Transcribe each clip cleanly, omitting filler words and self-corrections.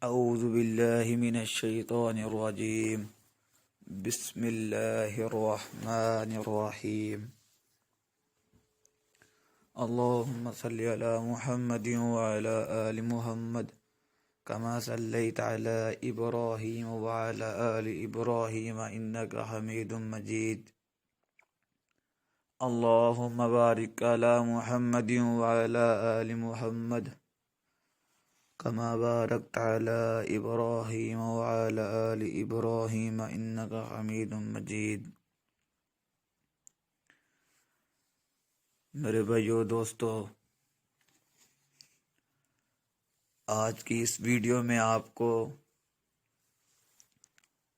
أعوذ بالله من الشيطان الرجيم. بسم الله الرحمن الرحيم. اللهم صل على محمد وعلى آل محمد كما صليت على إبراهيم وعلى آل إبراهيم إنك حميد مجيد. اللهم بارك على محمد وعلى آل محمد كما باركت على إبراهيم وعلى آل إبراهيم إنك حميد مجيد. میرے بھائیو دوستو، آج کی اس ویڈیو میں آپ کو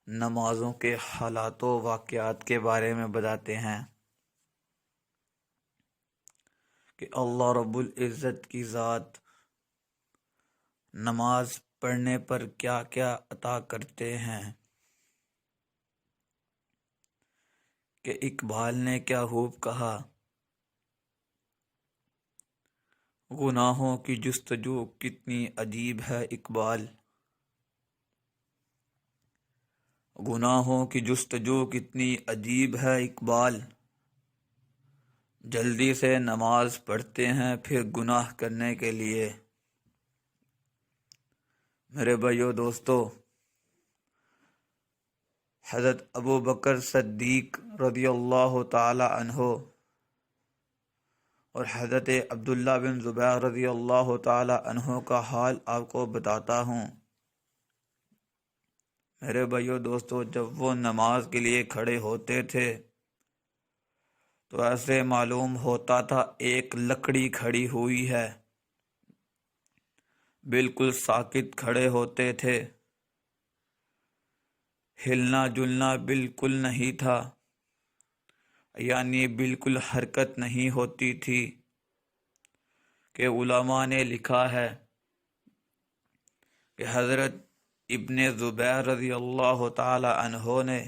نمازوں کے حالات و واقعات کے بارے میں بتاتے ہیں کہ اللہ رب العزت کی ذات نماز پڑھنے پر کیا کیا عطا کرتے ہیں. کہ اقبال نے کیا خوب کہا، گناہوں کی جستجو کتنی عجیب ہے اقبال. گناہوں کی جستجو کتنی عجیب ہے اقبال، جلدی سے نماز پڑھتے ہیں پھر گناہ کرنے کے لیے. میرے بھائیو دوستو، حضرت ابو بکر صدیق رضی اللہ تعالی عنہ اور حضرت عبداللہ بن زبیر رضی اللہ تعالی عنہ کا حال آپ کو بتاتا ہوں. میرے بھائیو دوستو، جب وہ نماز کے لیے کھڑے ہوتے تھے تو ایسے معلوم ہوتا تھا ایک لکڑی کھڑی ہوئی ہے. بالکل ساکت کھڑے ہوتے تھے، ہلنا جلنا بالکل نہیں تھا، یعنی بالکل حرکت نہیں ہوتی تھی. کہ علماء نے لکھا ہے کہ حضرت ابن زبیر رضی اللہ تعالی عنہ نے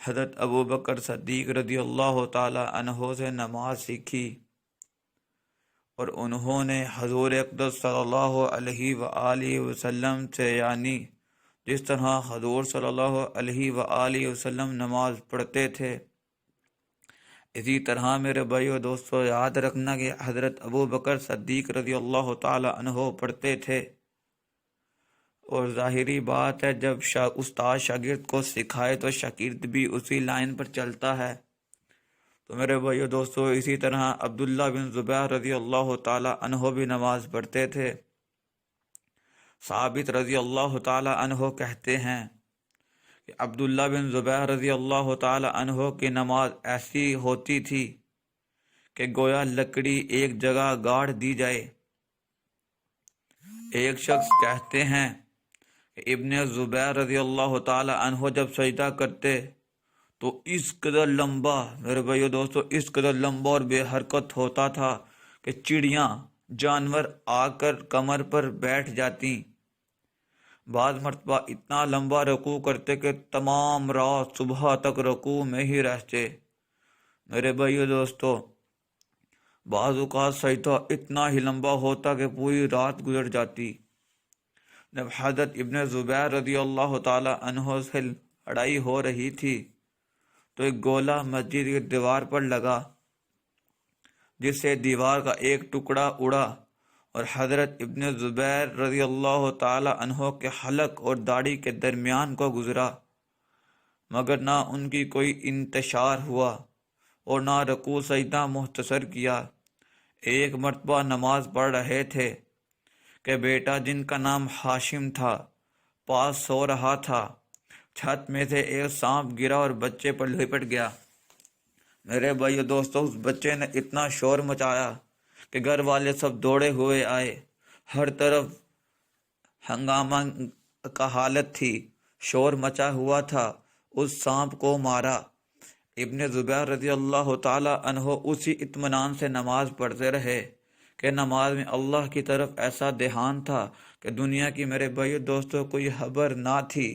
حضرت ابو بکر صدیق رضی اللہ تعالی عنہ سے نماز سیکھی، اور انہوں نے حضور اقدس صلی اللہ علیہ وآلہ وسلم سے، یعنی جس طرح حضور صلی اللہ علیہ وآلہ وسلم نماز پڑھتے تھے، اسی طرح میرے بھائیو دوستو یاد رکھنا کہ حضرت ابو بکر صدیق رضی اللہ تعالی عنہ پڑھتے تھے. اور ظاہری بات ہے، جب استاد شاگرد کو سکھائے تو شاگرد بھی اسی لائن پر چلتا ہے. تو میرے بھائیو دوستو، اسی طرح عبداللہ بن زبیر رضی اللہ تعالی عنہ بھی نماز پڑھتے تھے. ثابت رضی اللہ تعالی عنہ کہتے ہیں کہ عبداللہ بن زبیر رضی اللہ تعالی عنہ کی نماز ایسی ہوتی تھی کہ گویا لکڑی ایک جگہ گاڑ دی جائے. ایک شخص کہتے ہیں کہ ابن زبیر رضی اللہ تعالی عنہ جب سجدہ کرتے تو اس قدر لمبا، میرے بھائیو دوستو، اس قدر لمبا اور بے حرکت ہوتا تھا کہ چڑیاں جانور آ کر کمر پر بیٹھ جاتی. بعض مرتبہ اتنا لمبا رکوع کرتے کہ تمام رات صبح تک رکوع میں ہی رہتے. میرے بھائیو دوستو، بعض اوقات سجدہ اتنا ہی لمبا ہوتا کہ پوری رات گزر جاتی. جب حضرت ابن زبیر رضی اللہ تعالی عنہ سے لڑائی ہو رہی تھی تو ایک گولہ مسجد کی دیوار پر لگا، جس سے دیوار کا ایک ٹکڑا اڑا اور حضرت ابن زبیر رضی اللہ تعالی عنہ کے حلق اور داڑھی کے درمیان کو گزرا، مگر نہ ان کی کوئی انتشار ہوا اور نہ رکوع سجدہ مختصر کیا. ایک مرتبہ نماز پڑھ رہے تھے کہ بیٹا جن کا نام ہاشم تھا پاس سو رہا تھا. چھت میں سے ایک سانپ گرا اور بچے پر لپٹ گیا. میرے بھائیو دوستو، اس بچے نے اتنا شور مچایا کہ گھر والے سب دوڑے ہوئے آئے. ہر طرف ہنگامہ کا حالت تھی، شور مچا ہوا تھا. اس سانپ کو مارا. ابن زبیر رضی اللہ تعالی عنہ اسی اطمینان سے نماز پڑھتے رہے کہ نماز میں اللہ کی طرف ایسا دھیان تھا کہ دنیا کی، میرے بھائیو دوستو، کوئی خبر نہ تھی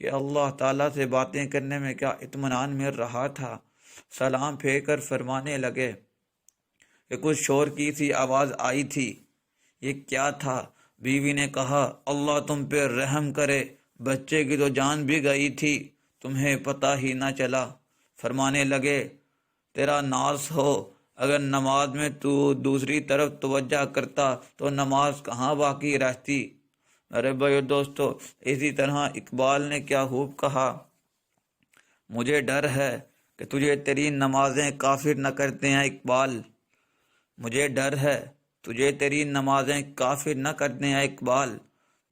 کہ اللہ تعالیٰ سے باتیں کرنے میں کیا اطمینان مل رہا تھا. سلام پھیر کر فرمانے لگے کہ کچھ شور کی سی آواز آئی تھی، یہ کیا تھا؟ بیوی نے کہا اللہ تم پہ رحم کرے، بچے کی تو جان بھی گئی تھی، تمہیں پتہ ہی نہ چلا۔ فرمانے لگے تیرا ناز ہو، اگر نماز میں تو دوسری طرف توجہ کرتا تو نماز کہاں باقی رہتی۔ ارے بھائی دوستو، اسی طرح اقبال نے کیا خوب کہا، مجھے ڈر ہے کہ تجھے تیری نمازیں کافر نہ کرتے ہیں اقبال، مجھے ڈر ہے تجھے تیری نمازیں کافر نہ کرتے ہیں اقبال،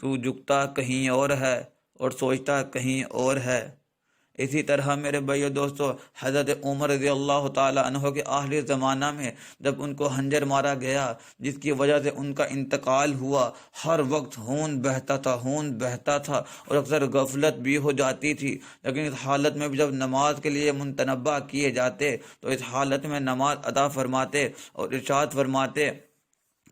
تو جھکتا کہیں اور ہے اور سوچتا کہیں اور ہے۔ اسی طرح میرے بھائیو دوستو، حضرت عمر رضی اللہ تعالی عنہ کے آخری زمانہ میں جب ان کو خنجر مارا گیا، جس کی وجہ سے ان کا انتقال ہوا، ہر وقت خون بہتا تھا اور اکثر غفلت بھی ہو جاتی تھی، لیکن اس حالت میں بھی جب نماز کے لیے منتبہ کیے جاتے تو اس حالت میں نماز ادا فرماتے اور ارشاد فرماتے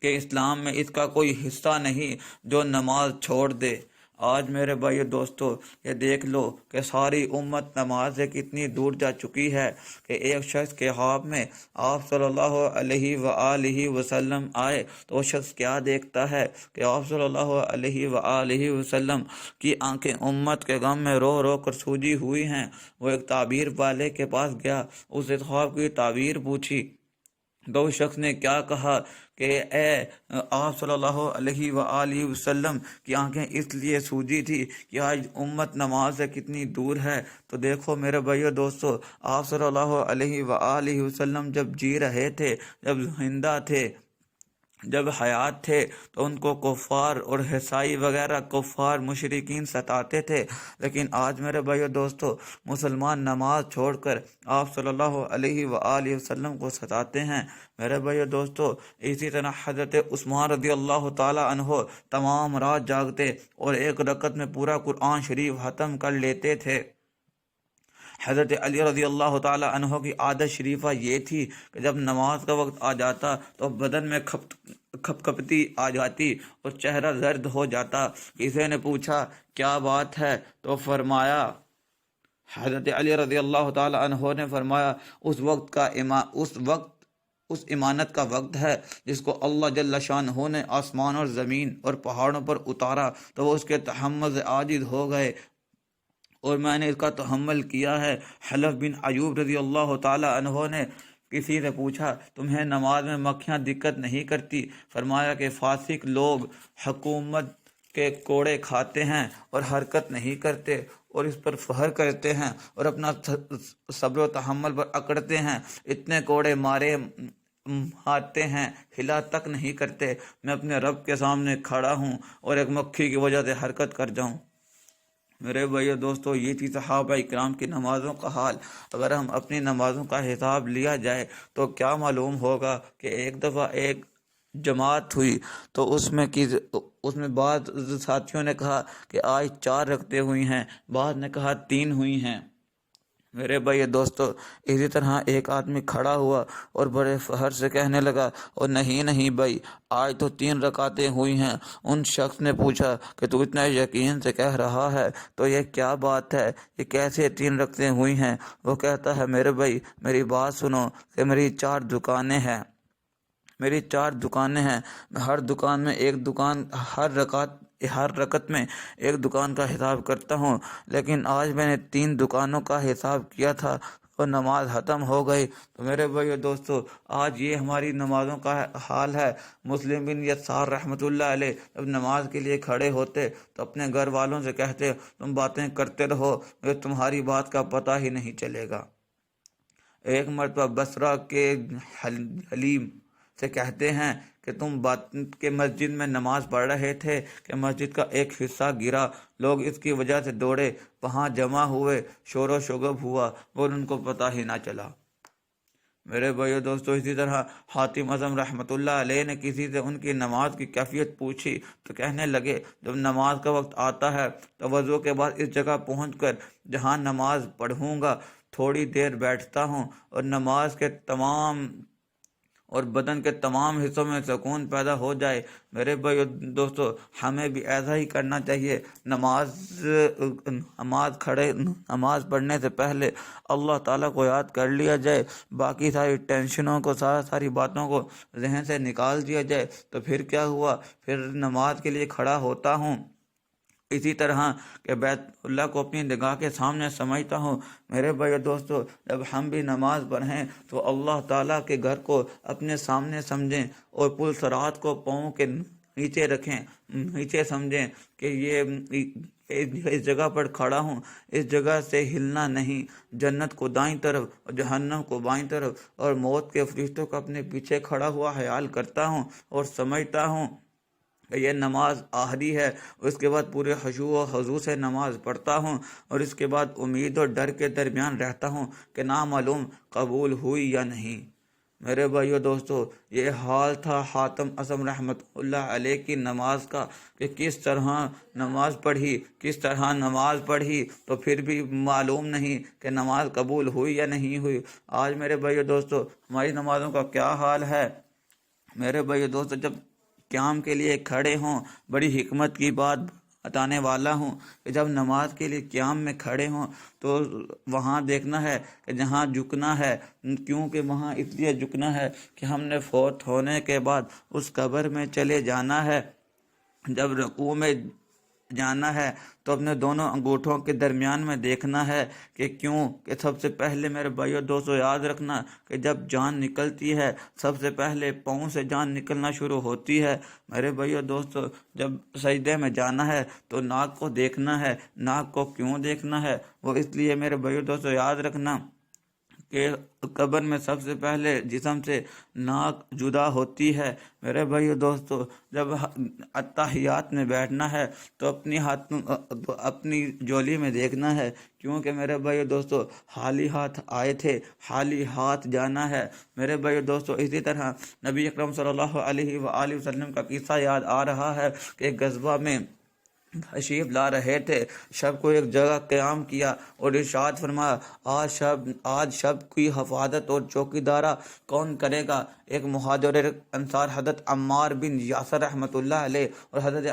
کہ اسلام میں اس کا کوئی حصہ نہیں جو نماز چھوڑ دے۔ آج میرے بھائی دوستو، یہ دیکھ لو کہ ساری امت نماز سے کتنی دور جا چکی ہے کہ ایک شخص کے خواب میں آپ صلی اللہ علیہ وآلہ وسلم آئے تو وہ شخص کیا دیکھتا ہے کہ آپ صلی اللہ علیہ وآلہ وسلم کی آنکھیں امت کے غم میں رو رو کر سوجی ہوئی ہیں۔ وہ ایک تعبیر والے کے پاس گیا، اس خواب کی تعبیر پوچھی تو اس شخص نے کیا کہا کہ اے آپ صلی اللہ علیہ وآلہ وسلم کی آنکھیں اس لیے سوجی تھی کہ آج امت نماز سے کتنی دور ہے۔ تو دیکھو میرے بھائیو دوستو، آپ صلی اللہ علیہ وآلہ وسلم جب جی رہے تھے، جب زندہ تھے، جب حیات تھے، تو ان کو کفار اور عیسائی وغیرہ کفار مشرکین ستاتے تھے، لیکن آج میرے بھائیو دوستو مسلمان نماز چھوڑ کر آپ صلی اللہ علیہ وآلہ وسلم کو ستاتے ہیں۔ میرے بھائیو دوستو، اسی طرح حضرت عثمان رضی اللہ تعالی عنہ تمام رات جاگتے اور ایک رکعت میں پورا قرآن شریف ختم کر لیتے تھے۔ حضرت علی رضی اللہ تعالی عنہ کی عادت شریفہ یہ تھی کہ جب نماز کا وقت آ جاتا تو بدن میں کھپکپتی آ جاتی اور چہرہ زرد ہو جاتا۔ کسی نے پوچھا کیا بات ہے تو فرمایا، حضرت علی رضی اللہ تعالی عنہ نے فرمایا اس امانت کا وقت ہے جس کو اللہ جل شانہ نے آسمان اور زمین اور پہاڑوں پر اتارا تو وہ اس کے تحمل سے عاجز ہو گئے اور میں نے اس کا تحمل کیا ہے۔ حلف بن ایوب رضی اللہ تعالی عنہ نے کسی سے پوچھا تمہیں نماز میں مکھیاں دقت نہیں کرتی؟ فرمایا کہ فاسق لوگ حکومت کے کوڑے کھاتے ہیں اور حرکت نہیں کرتے اور اس پر فخر کرتے ہیں اور اپنا صبر و تحمل پر اکڑتے ہیں، اتنے کوڑے مارتے ہیں ہلا تک نہیں کرتے، میں اپنے رب کے سامنے کھڑا ہوں اور ایک مکھی کی وجہ سے حرکت کر جاؤں۔ میرے بھائیو دوستو، یہ تھی صحابہ اکرام کی نمازوں کا حال۔ اگر ہم اپنی نمازوں کا حساب لیا جائے تو کیا معلوم ہوگا کہ ایک دفعہ ایک جماعت ہوئی تو اس میں بعض ساتھیوں نے کہا کہ آج 4 رکعتیں ہوئی ہیں، بعض نے کہا 3 ہوئی ہیں۔ میرے بھائی دوستو، اسی طرح ایک آدمی کھڑا ہوا اور بڑے فخر سے کہنے لگا اور نہیں بھائی، آج تو 3 رکعتیں ہوئی ہیں۔ ان شخص نے پوچھا کہ تو اتنا یقین سے کہہ رہا ہے تو یہ کیا بات ہے، یہ کیسے 3 رکعتیں ہوئی ہیں؟ وہ کہتا ہے میرے بھائی میری بات سنو کہ میری 4 دکانیں ہیں، میں ہر دکان میں ہر رکعت میں ایک دکان کا حساب کرتا ہوں، لیکن آج میں نے 3 دکانوں کا حساب کیا تھا اور نماز ختم ہو گئی۔ تو میرے بھائیو دوستو، آج یہ ہماری نمازوں کا حال ہے۔ مسلم بن یسار رحمۃ اللہ علیہ جب نماز کے لیے کھڑے ہوتے تو اپنے گھر والوں سے کہتے تم باتیں کرتے رہو، مجھے تمہاری بات کا پتہ ہی نہیں چلے گا۔ ایک مرتبہ بصرہ کے حلیم سے کہتے ہیں کہ تم کہ مسجد میں نماز پڑھ رہے تھے کہ مسجد کا ایک حصہ گرا، لوگ اس کی وجہ سے دوڑے، وہاں جمع ہوئے، شور و شگب ہوا اور ان کو پتہ ہی نہ چلا۔ میرے بھائیو دوستو، اسی طرح حاتم اعظم رحمۃ اللہ علیہ نے کسی سے ان کی نماز کی کیفیت پوچھی تو کہنے لگے جب نماز کا وقت آتا ہے تو وضو کے بعد اس جگہ پہنچ کر جہاں نماز پڑھوں گا تھوڑی دیر بیٹھتا ہوں اور نماز کے تمام اور بدن کے تمام حصوں میں سکون پیدا ہو جائے۔ میرے بھائی دوستو، ہمیں بھی ایسا ہی کرنا چاہیے۔ نماز پڑھنے سے پہلے اللہ تعالیٰ کو یاد کر لیا جائے، باقی ساری ٹینشنوں کو، ساری باتوں کو ذہن سے نکال دیا جائے، تو پھر کیا ہوا، پھر نماز کے لیے کھڑا ہوتا ہوں اسی طرح کہ بیت اللہ کو اپنی نگاہ کے سامنے سمجھتا ہوں۔ میرے بھائی دوستو، جب ہم بھی نماز پڑھیں تو اللہ تعالیٰ کے گھر کو اپنے سامنے سمجھیں اور پل صراط کو پاؤں کے نیچے رکھیں، نیچے سمجھیں کہ یہ اس جگہ پر کھڑا ہوں، اس جگہ سے ہلنا نہیں۔ جنت کو دائیں طرف اور جہنم کو بائیں طرف اور موت کے فرشتوں کو اپنے پیچھے کھڑا ہوا خیال کرتا ہوں اور سمجھتا ہوں کہ یہ نماز آخری ہے۔ اس کے بعد پورے خشوع و خضوع سے نماز پڑھتا ہوں، اور اس کے بعد امید اور ڈر کے درمیان رہتا ہوں کہ نامعلوم قبول ہوئی یا نہیں۔ میرے بھائیو دوستو، یہ حال تھا حاتم اعظم رحمۃ اللہ علیہ کی نماز کا، کہ کس طرح نماز پڑھی تو پھر بھی معلوم نہیں کہ نماز قبول ہوئی یا نہیں ہوئی۔ آج میرے بھائیو دوستو، ہماری نمازوں کا کیا حال ہے؟ میرے بھائیو دوستو، جب قیام کے لیے کھڑے ہوں، بڑی حکمت کی بات بتانے والا ہوں کہ جب نماز کے لیے قیام میں کھڑے ہوں تو وہاں دیکھنا ہے کہ جہاں جھکنا ہے، کیونکہ وہاں اس لیے جھکنا ہے کہ ہم نے فوت ہونے کے بعد اس قبر میں چلے جانا ہے۔ جب رکوع میں جانا ہے تو اپنے دونوں انگوٹھوں کے درمیان میں دیکھنا ہے کہ سب سے پہلے میرے بھائیو دوستو یاد رکھنا کہ جب جان نکلتی ہے، سب سے پہلے پاؤں سے جان نکلنا شروع ہوتی ہے۔ میرے بھائیو دوستو، جب سجدے میں جانا ہے تو ناک کو دیکھنا ہے۔ ناک کو کیوں دیکھنا ہے؟ وہ اس لیے میرے بھائیو دوستو یاد رکھنا کہ قبر میں سب سے پہلے جسم سے ناک جدا ہوتی ہے۔ میرے بھائیو دوستو، جب اتحیات میں بیٹھنا ہے تو اپنی جولی میں دیکھنا ہے، کیونکہ میرے بھائیو دوستو خالی ہاتھ آئے تھے، خالی ہاتھ جانا ہے۔ میرے بھائیو دوستو، اسی طرح نبی اکرم صلی اللہ علیہ وآلہ وسلم کا قصہ یاد آ رہا ہے کہ ایک غزوہ میں تشریف لا رہے تھے، شب کو ایک جگہ قیام کیا اور ارشاد فرمایا، آج شب کی حفاظت اور چوکیدارہ کون کرے گا؟ ایک مہاجر انصار حضرت عمار بن یاسر رحمۃ اللہ علیہ اور حضرت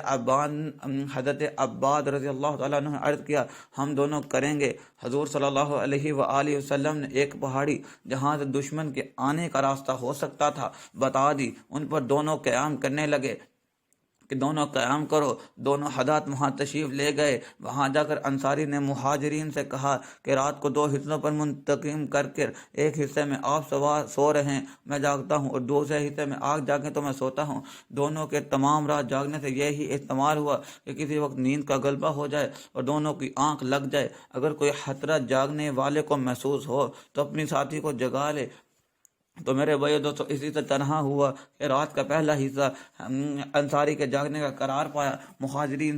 عباد رضی اللہ تعالیٰ عنہ نے عرض کیا، ہم دونوں کریں گے۔ حضور صلی اللہ علیہ وآلہ وسلم نے ایک پہاڑی جہاں سے دشمن کے آنے کا راستہ ہو سکتا تھا بتا دی، ان پر دونوں قیام کرنے لگے کہ دونوں قیام کرو۔ دونوں حضرات وہاں تشریف لے گئے۔ وہاں جا کر انصاری نے مہاجرین سے کہا کہ رات کو 2 حصوں پر منتقم کر کے ایک حصے میں آپ سو رہے ہیں، میں جاگتا ہوں، اور دوسرے حصے میں آپ جاگیں تو میں سوتا ہوں۔ دونوں کے تمام رات جاگنے سے یہی احتمال ہوا کہ کسی وقت نیند کا غلبہ ہو جائے اور دونوں کی آنکھ لگ جائے۔ اگر کوئی خطرہ جاگنے والے کو محسوس ہو تو اپنی ساتھی کو جگا لے۔ تو میرے بھائی دوستو، اسی طرح ہوا کہ رات کا پہلا حصہ انصاری کے جاگنے کا قرار پایا، مہاجری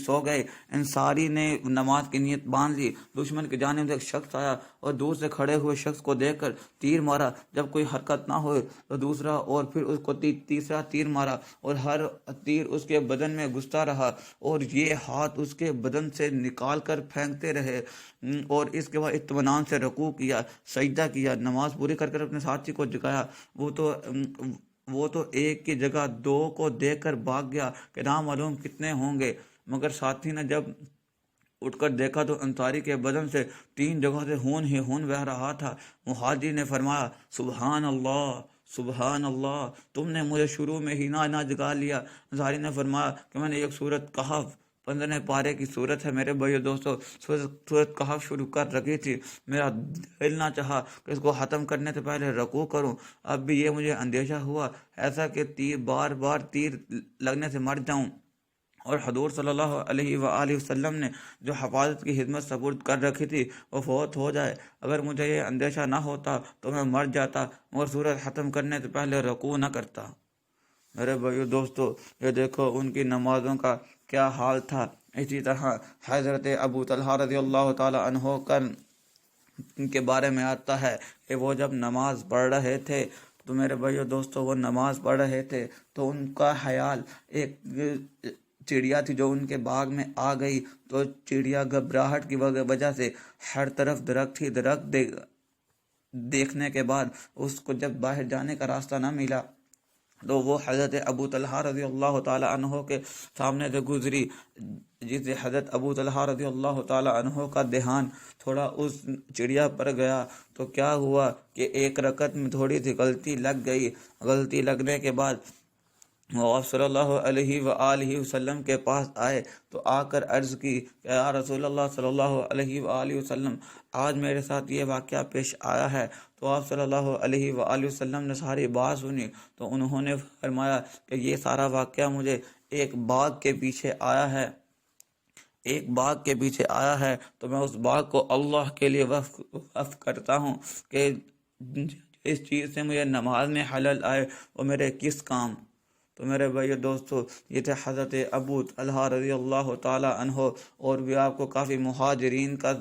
سو گئے، انصاری نے نماز کی نیت باندھ لی۔ دشمن کی جانب سے ایک شخص آیا اور دور سے کھڑے ہوئے شخص کو دیکھ کر تیر مارا۔ جب کوئی حرکت نہ ہوئے تو دوسرا اور پھر اس کو تیسرا تیر مارا، اور ہر تیر اس کے بدن میں گھستا رہا، اور یہ ہاتھ اس کے بدن سے نکال کر پھینکتے رہے، اور اس کے بعد اطمینان سے رکوع کیا، سجدہ کیا، نماز پوری کر کر اپنے ساتھی کو جگایا۔ وہ تو ایک کی جگہ 2 کو دیکھ کر بھاگ گیا کہ نامعلوم کتنے ہوں گے، مگر ساتھی نے جب اٹھ کر دیکھا تو انصاری کے بدن سے 3 جگہوں سے خون ہی خون بہہ رہا تھا۔ مہاجر نے فرمایا، سبحان اللہ، سبحان اللہ، تم نے مجھے شروع میں ہی نہ جگا لیا۔ انصاری نے فرمایا کہ میں نے ایک سورۃ کہف 15 پارے کی صورت ہے میرے بھائیو دوستو، سورۃ کہف شروع کر رکھی تھی، میرا دل نہ چاہا کہ اس کو ختم کرنے سے پہلے رکوع کروں۔ اب بھی یہ مجھے اندیشہ ہوا ایسا کہ بار بار تیر لگنے سے مر جاؤں، اور حضور صلی اللہ علیہ وآلہ وسلم نے جو حفاظت کی خدمت سپرد کر رکھی تھی وہ فوت ہو جائے۔ اگر مجھے یہ اندیشہ نہ ہوتا تو میں مر جاتا، مگر سورت ختم کرنے سے پہلے رکوع نہ کرتا۔ میرے بھائیو دوستو، یہ دیکھو ان کی نمازوں کا کیا حال تھا۔ اسی طرح حضرت ابو طلحہ رضی اللہ تعالی عنہ کے بارے میں آتا ہے کہ وہ جب نماز پڑھ رہے تھے تو میرے بھائیو دوستو وہ نماز پڑھ رہے تھے تو ان کا خیال ایک چڑیا تھی جو ان کے باغ میں آ گئی، تو چڑیا گھبراہٹ کی وجہ سے ہر طرف درخت ہی درخت دیکھنے کے بعد اس کو جب باہر جانے کا راستہ نہ ملا تو وہ حضرت ابو طلحہ رضی اللہ تعالی عنہ کے سامنے سے گزری، جس سے حضرت ابو طلحہ رضی اللہ تعالی عنہ کا دھیان تھوڑا اس چڑیا پر گیا۔ تو کیا ہوا کہ ایک رکعت میں تھوڑی سی غلطی لگ گئی۔ غلطی لگنے کے بعد وہ آپ صلی اللہ علیہ وآلہ وسلم کے پاس آئے تو آ کر عرض کی کہ یا رسول اللہ صلی اللہ علیہ وآلہ وسلم، آج میرے ساتھ یہ واقعہ پیش آیا ہے۔ تو آپ صلی اللہ علیہ وآلہ وسلم نے ساری بات سنی تو انہوں نے فرمایا کہ یہ سارا واقعہ مجھے ایک باغ کے پیچھے آیا ہے، ایک باغ کے پیچھے آیا ہے، تو میں اس باغ کو اللہ کے لیے وقف کرتا ہوں کہ اس چیز سے مجھے نماز میں حلال آئے وہ میرے کس کام۔ تو میرے بھائی دوستو، یہ تھے حضرت ابو طلحہ رضی اللہ تعالی عنہ، اور بھی آپ کو کافی مہاجرین کا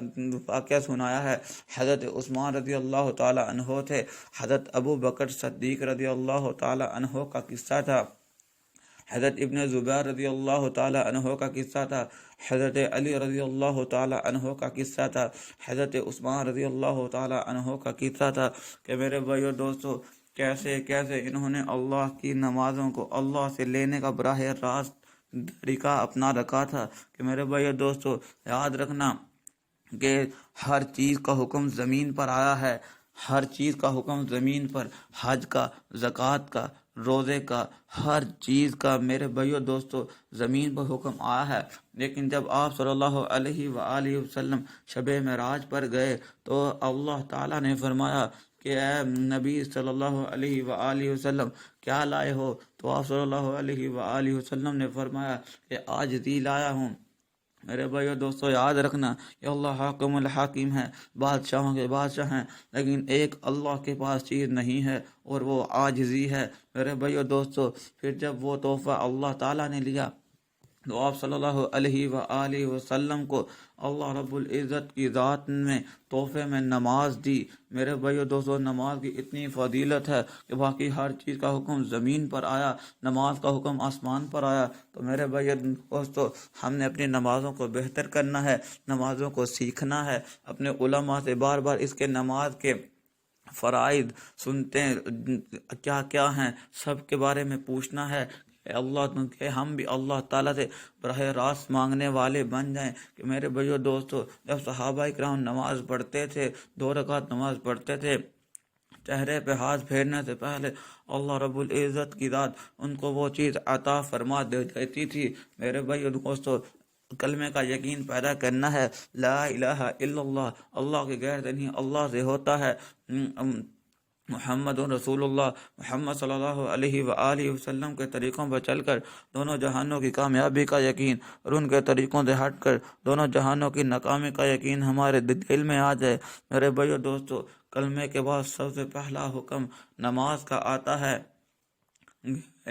واقعہ سنایا ہے۔ حضرت عثمان رضی اللہ تعالی عنہ تھے، حضرت ابو بکر صدیق رضی اللہ تعالی عنہ کا قصہ تھا، حضرت ابن زبیر رضی اللہ تعالی عنہ کا قصہ تھا، حضرت علی رضی اللہ تعالی عنہ کا قصہ تھا، حضرت عثمان رضی اللہ تعالی عنہ کا قصہ تھا کہ میرے بھائیو دوستو کیسے انہوں نے اللہ کی نمازوں کو اللہ سے لینے کا براہ راست طریقہ اپنا رکھا تھا کہ میرے بھائیو دوستو یاد رکھنا کہ ہر چیز کا حکم زمین پر آیا ہے، ہر چیز کا حکم زمین پر، حج کا، زکوٰۃ کا، روزے کا، ہر چیز کا میرے بھائیو دوستو زمین پر حکم آیا ہے۔ لیکن جب آپ صلی اللہ علیہ وآلہ وسلم شب معراج پر گئے تو اللہ تعالیٰ نے فرمایا کہ اے نبی صلی اللہ علیہ وآلہ وسلم کیا لائے ہو؟ تو آپ صلی اللہ علیہ وآلہ وسلم نے فرمایا کہ عاجزی لایا ہوں۔ میرے بھائیو دوستو یاد رکھنا کہ اللہ حاکم الحاکم ہے، بادشاہوں کے بادشاہ ہیں، لیکن ایک اللہ کے پاس چیز نہیں ہے اور وہ عاجزی ہے۔ میرے بھائیو دوستو پھر جب وہ تحفہ اللہ تعالیٰ نے لیا تو آپ صلی اللہ علیہ وآلہ وسلم کو اللہ رب العزت کی ذات میں تحفے میں نماز دی۔ میرے بھائیو دوستو نماز کی اتنی فضیلت ہے کہ باقی ہر چیز کا حکم زمین پر آیا، نماز کا حکم آسمان پر آیا۔ تو میرے بھائیو دوستو ہم نے اپنی نمازوں کو بہتر کرنا ہے، نمازوں کو سیکھنا ہے، اپنے علماء سے بار بار اس کے نماز کے فرائض سنتے ہیں کیا کیا ہیں، سب کے بارے میں پوچھنا ہے کہ ہم بھی اللہ تعالیٰ سے براہ راست مانگنے والے بن جائیں۔ کہ میرے بھائیو دوستو جب صحابہ کرام نماز پڑھتے تھے، 2 رکعت نماز پڑھتے تھے، چہرے پہ ہاتھ پھیرنے سے پہلے اللہ رب العزت کی ذات ان کو وہ چیز عطا فرما دیتی تھی۔ میرے بھائیو دوستو کلمے کا یقین پیدا کرنا ہے، لا الہ الا اللہ، اللہ کے غیر نہیں اللہ سے ہوتا ہے، محمد رسول اللہ، محمد صلی اللہ علیہ وآلہ وسلم کے طریقوں پر چل کر دونوں جہانوں کی کامیابی کا یقین، اور ان کے طریقوں سے ہٹ کر دونوں جہانوں کی ناکامی کا یقین ہمارے دل میں آ جائے۔ میرے بھائیو دوستو کلمے کے بعد سب سے پہلا حکم نماز کا آتا ہے۔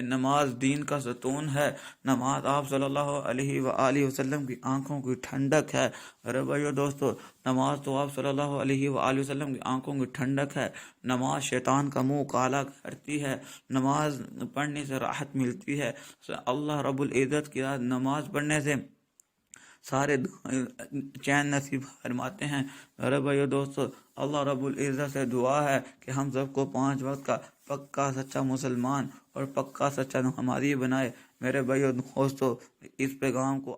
نماز دین کا ستون ہے، نماز آپ صلی اللہ علیہ وآلہ وسلم کی آنکھوں کی ٹھنڈک ہے۔ میرے بھائیو دوستو نماز تو آپ صلی اللہ علیہ وآلہ وسلم کی آنکھوں کی ٹھنڈک ہے۔ نماز شیطان کا منہ کالا کرتی ہے، نماز پڑھنے سے راحت ملتی ہے۔ اللہ رب العزت کی نماز پڑھنے سے سارے چین نصیب فرماتے ہیں۔ میرے بھائیو دوستو اللہ رب العزت سے دعا ہے کہ ہم سب کو 5 وقت کا پکا سچا مسلمان اور پکا سچا نمازی بنائے۔ میرے بھائیو دوستو اس پیغام کو